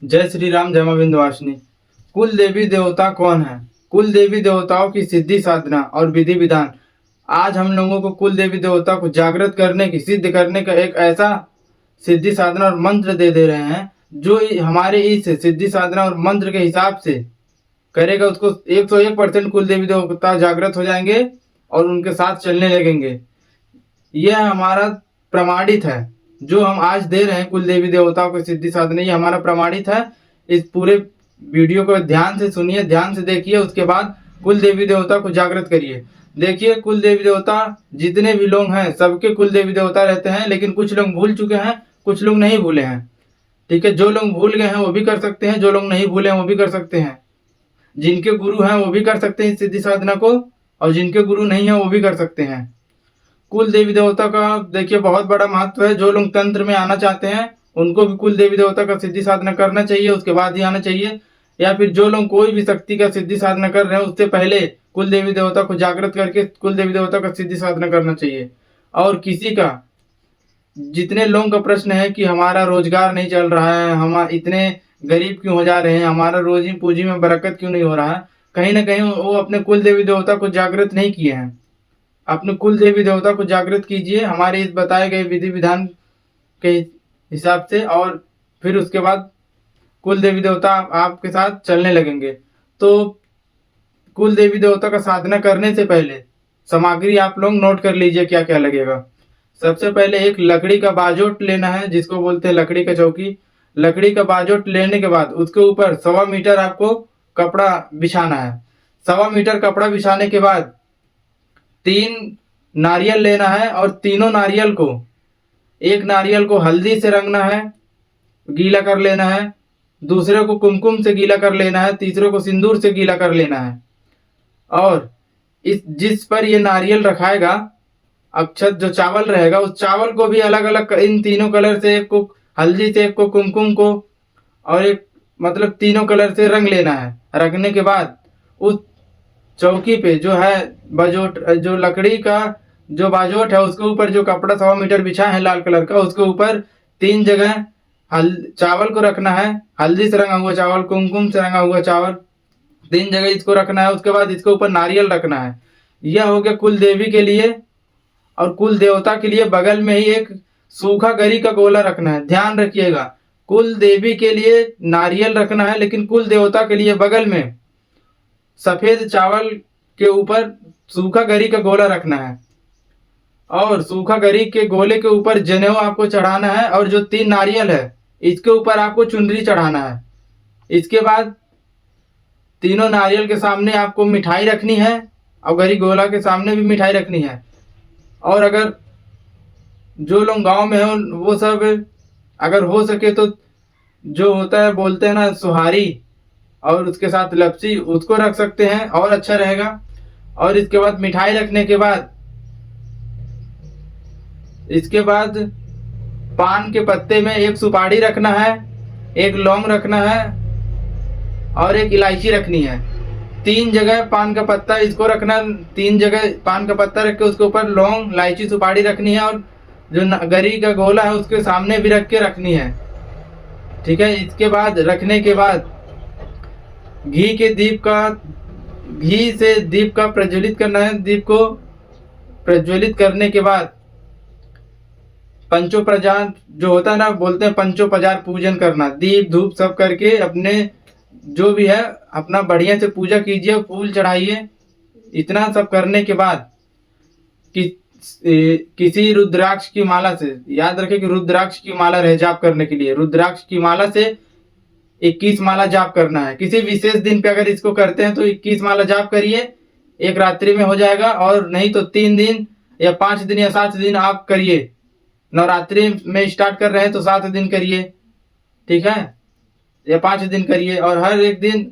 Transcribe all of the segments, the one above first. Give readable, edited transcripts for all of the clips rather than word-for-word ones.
जय श्री राम, जय मां विंध्यवासिनी। कुल देवी देवता कौन है? कुल देवी देवताओं की सिद्धि साधना और विधि विधान। आज हम लोगों को कुल देवी देवता को जागृत करने की, सिद्ध करने का एक ऐसा सिद्धि साधना और मंत्र दे रहे हैं जो हमारे इस सिद्धि साधना और मंत्र के हिसाब से करेगा उसको 101% कुल देवी देवता जागृत हो जाएंगे और उनके साथ चलने लगेंगे। यह हमारा प्रमाणित है। जो हम आज दे रहे हैं कुल देवी देवताओं को सिद्धि साधना, ये हमारा प्रमाणित है। इस पूरे वीडियो को ध्यान से सुनिए, ध्यान से देखिए, उसके बाद कुल देवी देवता को जागृत करिए। देखिए, कुल देवी देवता जितने भी लोग हैं सबके कुल देवी देवता रहते हैं, लेकिन कुछ लोग भूल चुके हैं, कुछ लोग नहीं भूले हैं। ठीक है, जो लोग भूल गए हैं वो भी कर सकते हैं, जो लोग नहीं भूले हैं वो भी कर सकते हैं। जिनके गुरु हैं वो भी कर सकते हैं इस सिद्धि साधना को, और जिनके गुरु नहीं है वो भी कर सकते हैं। कुल देवी देवता का देखिए बहुत बड़ा महत्व है। जो लोग तंत्र में आना चाहते हैं उनको भी कुल देवी देवता का सिद्धि साधना करना चाहिए, उसके बाद ही आना चाहिए। या फिर जो लोग कोई भी शक्ति का सिद्धि साधना कर रहे हैं उससे पहले कुल देवी देवता को जागृत करके कुल देवी देवता का सिद्धि साधना करना चाहिए। और किसी का, जितने लोगों का प्रश्न है कि हमारा रोजगार नहीं चल रहा है, हम इतने गरीब क्यों हो जा रहे हैं, हमारा रोजी पूंजी में बरकत क्यों नहीं हो रहा है, कहीं ना कहीं वो अपने कुल देवी देवता को जागृत नहीं किए हैं। अपने कुल देवी देवता को जागृत कीजिए हमारे इस बताए गए विधि विधान के हिसाब से, और फिर उसके बाद कुल देवी देवता आपके साथ चलने लगेंगे। तो कुल देवी देवता का साधना करने से पहले सामग्री आप लोग नोट कर लीजिए क्या क्या लगेगा। सबसे पहले एक लकड़ी का बाजोट लेना है, जिसको बोलते हैं लकड़ी का चौकी। लकड़ी का बाजोट लेने के बाद उसके ऊपर 1.25 मीटर आपको कपड़ा बिछाना है। 1.25 मीटर कपड़ा बिछाने के बाद 3 नारियल लेना है, और तीनों नारियल को, एक नारियल को हल्दी से रंगना है, गीला कर लेना है, दूसरे को कुमकुम से गीला कर लेना है, तीसरे को सिंदूर से गीला कर लेना है। और इस जिस पर ये नारियल रखाएगा, अक्षत जो चावल रहेगा, उस चावल को भी अलग अलग इन तीनों कलर से, एक को हल्दी से, एक को कुमकुम को, और एक मतलब तीनों कलर से रंग लेना है। रखने के बाद उस चौकी पे जो है बाजोट, जो लकड़ी का जो बाजोट है उसके ऊपर जो कपड़ा 1.25 मीटर बिछा है लाल कलर का, उसके ऊपर 3 जगह चावल को रखना है। हल्दी से रंगा हुआ चावल, कुमकुम से रंगा हुआ चावल, 3 जगह इसको रखना है। उसके बाद इसके ऊपर नारियल रखना है। यह हो गया कुल देवी के लिए। और कुल देवता के लिए बगल में ही एक सूखा गरी का गोला रखना है। ध्यान रखिएगा, कुल देवी के लिए नारियल रखना है, लेकिन कुल देवता के लिए बगल में सफेद चावल के ऊपर सूखा गरी का गोला रखना है। और सूखा गरी के गोले के ऊपर जनेऊ आपको चढ़ाना है, और जो 3 नारियल है इसके ऊपर आपको चुनरी चढ़ाना है। इसके बाद तीनों नारियल के सामने आपको मिठाई रखनी है, और गरी गोला के सामने भी मिठाई रखनी है। और अगर जो लोग गांव में हो वो सब, अगर हो सके तो जो होता है बोलते हैं ना सुहारी, और उसके साथ लपसी, उसको रख सकते हैं और अच्छा रहेगा। और इसके बाद मिठाई रखने के बाद, इसके बाद पान के पत्ते में एक सुपारी रखना है, एक लौंग रखना है, और एक इलायची रखनी है। 3 जगह पान का पत्ता इसको रखना, 3 जगह पान का पत्ता रख के उसके ऊपर लौंग, इलायची, सुपारी रखनी है, और जो गरी का गोला है उसके सामने भी रख के रखनी है। ठीक है, इसके बाद रखने के बाद घी से दीप का प्रज्वलित करना है। दीप को प्रज्वलित करने के बाद पंचोपचार जो होता है ना, बोलते हैं पंचोपचार पूजन करना। दीप धूप सब करके अपने जो भी है अपना बढ़िया से पूजा कीजिए, फूल चढ़ाइए। इतना सब करने के बाद किसी रुद्राक्ष की माला से, याद रखें कि रुद्राक्ष की माला रहे जाप करने के लिए, रुद्राक्ष की माला से 21 माला जाप करना है। किसी विशेष दिन पे अगर इसको करते हैं तो 21 माला जाप करिए, एक रात्रि में हो जाएगा। और नहीं तो 3 दिन या 5 दिन या 7 दिन आप करिए। नवरात्रि में स्टार्ट कर रहे हैं तो 7 दिन करिए, ठीक है, या 5 दिन करिए, और हर एक दिन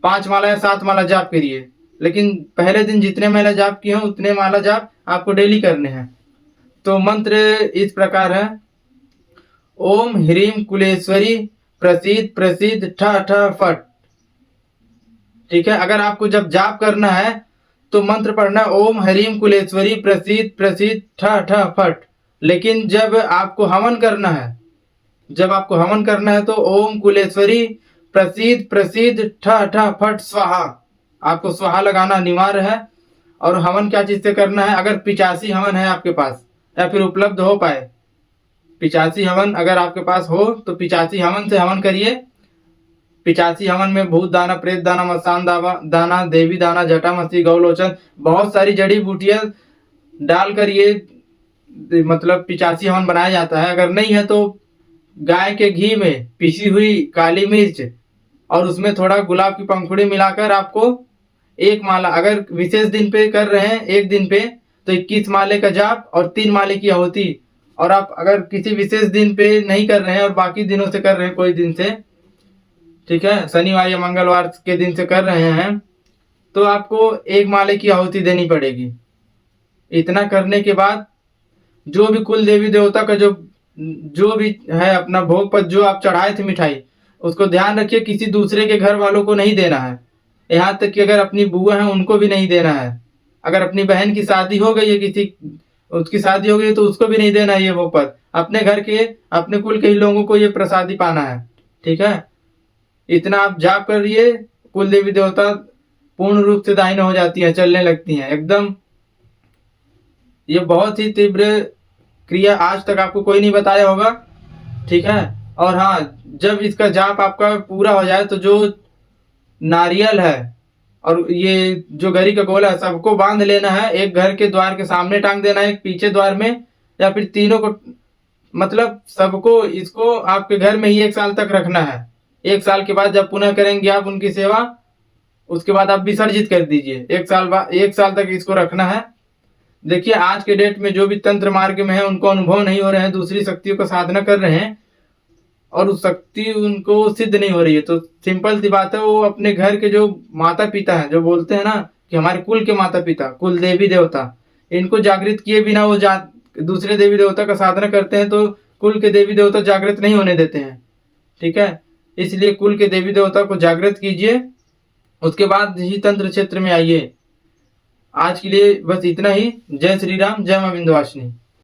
5 माला या 7 माला जाप करिए। लेकिन पहले दिन जितने माला जाप किए हैं उतने माला जाप आपको डेली करने हैं। तो मंत्र इस प्रकार है, ओम ह्रीम कुलेश्वरी प्रसिद्ध प्रसिद्ध ठ ठ फट। ठीक है, अगर आपको जब जाप करना है तो मंत्र पढ़ना ओम ह्रीम कुलेश्वरी प्रसिद्ध प्रसिद्ध ठ ठ फट। लेकिन जब आपको हवन करना है जब आपको हवन करना है तो ओम कुलेश्वरी प्रसीद प्रसीद ठ ठ फट स्वाहा, आपको स्वाहा लगाना अनिवार्य है। और हवन क्या चीज से करना है, अगर 85 हवन है आपके पास या फिर उपलब्ध हो पाए, 85 हवन अगर आपके पास हो तो 85 हवन से हवन करिए। 85 हवन में भूत दाना, प्रेत दाना, मसान दाना, देवी दाना, जटामसी, गौलोचन, बहुत सारी जड़ी बूटियां डालकर ये मतलब 85 हवन बनाया जाता है। अगर नहीं है तो गाय के घी में पिसी हुई काली मिर्च और उसमें थोड़ा गुलाब की पंखुड़ी मिलाकर आपको एक माला, अगर विशेष दिन पे कर रहे हैं एक दिन पे तो 21 माले का जाप और 3 माले की आहुति। और आप अगर किसी विशेष दिन पे नहीं कर रहे हैं और बाकी दिनों से कर रहे हैं, कोई दिन से, ठीक है, शनिवार या मंगलवार के दिन से कर रहे हैं, तो आपको एक माले की आहुति देनी पड़ेगी। इतना करने के बाद जो भी कुल देवी देवता का जो भी है अपना भोग पर जो आप चढ़ाए थे मिठाई, उसको ध्यान रखिए किसी दूसरे के घर वालों को नहीं देना है। यहाँ तक कि अगर अपनी बुआ है उनको भी नहीं देना है। अगर अपनी बहन की शादी हो गई है, किसी उसकी शादी हो गई तो उसको भी नहीं देना है ये भोग पर। अपने घर के अपने कुल के ही लोगों को ये प्रसादी पाना है, ठीक है। इतना आप जाप करिए, कुल देवी देवता पूर्ण रूप से दाहिने हो जाती है, चलने लगती हैं एकदम। ये बहुत ही तीव्र क्रिया, आज तक आपको कोई नहीं बताया होगा, ठीक है। और हाँ, जब इसका जाप आपका पूरा हो जाए तो जो नारियल है और ये जो गरी का गोला है सबको बांध लेना है। एक घर के द्वार के सामने टांग देना है, एक पीछे द्वार में, या फिर तीनों को, मतलब सबको इसको आपके घर में ही 1 साल तक रखना है। 1 साल के बाद जब पुनः करेंगे आप उनकी सेवा, उसके बाद आप विसर्जित कर दीजिए। 1 साल तक इसको रखना है। देखिए आज के डेट में जो भी तंत्र मार्ग में है उनको अनुभव नहीं हो रहे हैं, दूसरी शक्तियों का साधना कर रहे हैं और उस शक्ति उनको सिद्ध नहीं हो रही है। तो सिंपल सी बात है, वो अपने घर के जो माता पिता हैं, जो बोलते हैं ना कि हमारे कुल के माता पिता, कुल देवी देवता, इनको जागृत किए बिना वो दूसरे देवी देवता का साधना करते हैं तो कुल के देवी देवता जागृत नहीं होने देते हैं, ठीक है। इसलिए कुल के देवी देवता को जागृत कीजिए, उसके बाद ही तंत्र क्षेत्र में आइए। आज के लिए बस इतना ही। जय श्री राम, जय मां विंध्यवासिनी।